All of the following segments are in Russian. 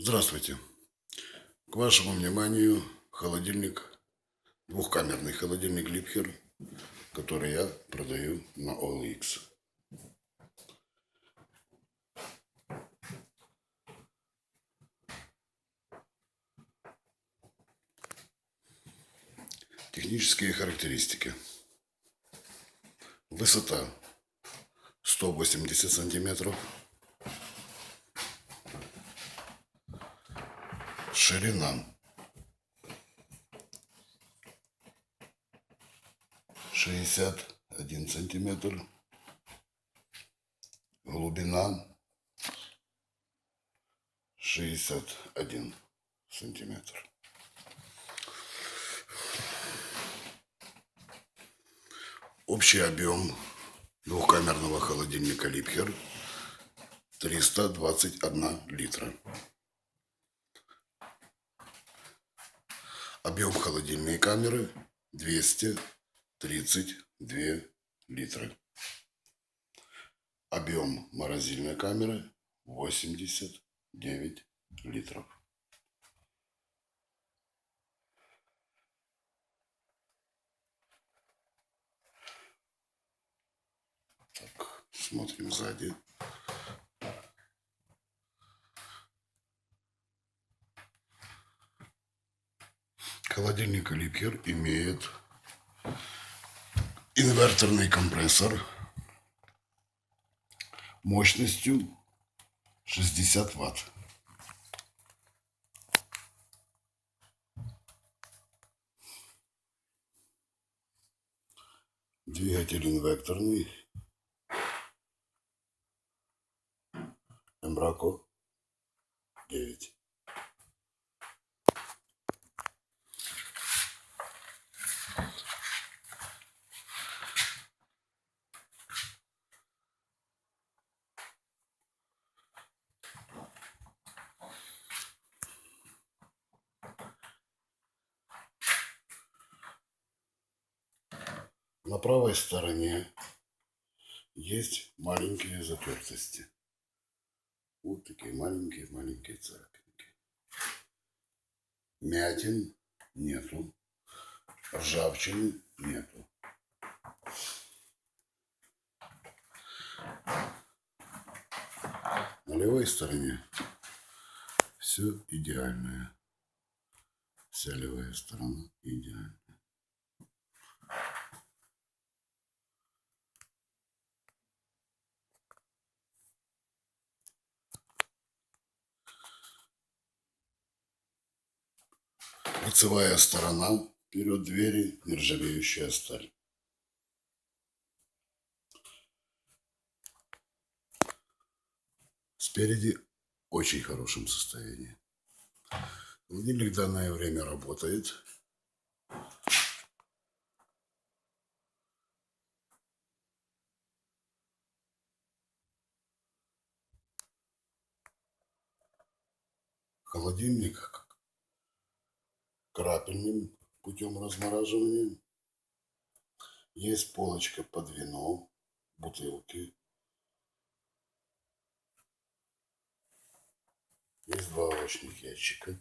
Здравствуйте. К вашему вниманию холодильник, двухкамерный холодильник Liebherr, который я продаю на OLX. Технические характеристики. Высота 180 сантиметров. Ширина 61 сантиметр. Глубина 61 сантиметр. Общий объем двухкамерного холодильника Liebherr 321 литра. Объем холодильной камеры 232 литра. Объем морозильной камеры 89 литров. Так, смотрим сзади. Холодильник Liebherr имеет инверторный компрессор мощностью 60 Вт. Двигатель инверторный Embraco 9. На правой стороне есть маленькие затертости. Вот такие маленькие царапинки. Мятин нету. Ржавчины нету. На левой стороне все идеальное. Вся левая сторона идеальная. Лицевая сторона, вперед двери, нержавеющая сталь. Спереди в очень хорошем состоянии. Холодильник в данное время работает. Холодильник крапельным путем размораживания. Есть полочка под вино, бутылки. Есть два овощных ящика.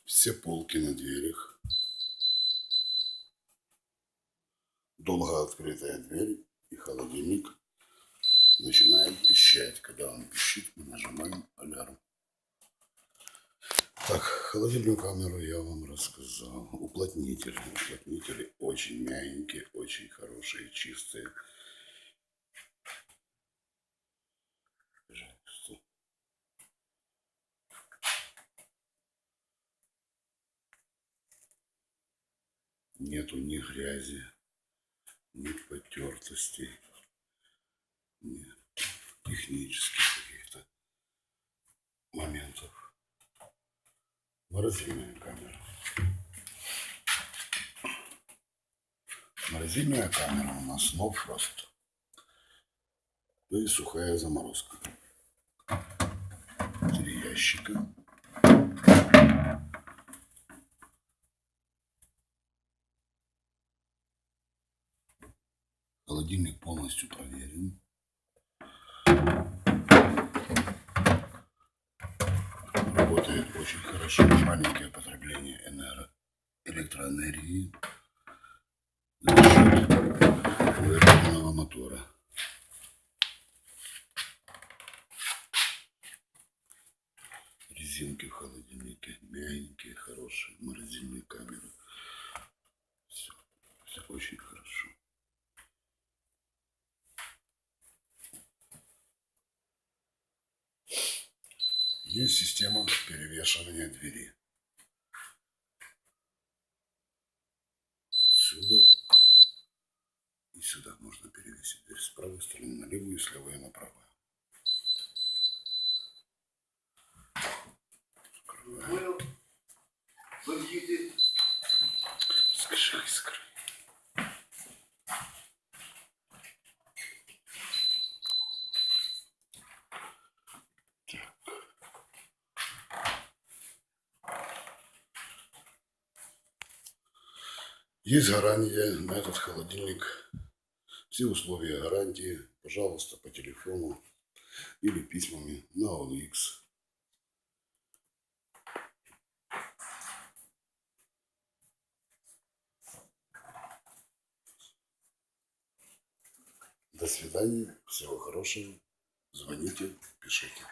Все полки на дверях. Долго открытая дверь, и холодильник начинает пищать. Когда он пищит, мы нажимаем алярм. Так, холодильную камеру я вам рассказал. Уплотнители. Уплотнители очень мягенькие, очень хорошие, чистые. Пожалуйста. Нету ни грязи, ни потертостей, ни технических каких-то моментов. Морозильная камера. Морозильная камера у нас No Frost. То есть сухая заморозка. 3 ящика. Холодильник полностью проверен. Работает очень хорошо. Маленькое потребление электроэнергии за счет выработанного мотора. Резинки в холодильнике мягенькие, хорошие. Морозильные камеры. Все очень хорошо. Есть система перевешивания двери. Отсюда и сюда можно перевесить дверь с правой стороны на левую и с левой на правую. Открываем. Скажи, искры. Есть гарантия на этот холодильник. Все условия гарантии, пожалуйста, по телефону или письмами на OLX. До свидания, всего хорошего. Звоните, пишите.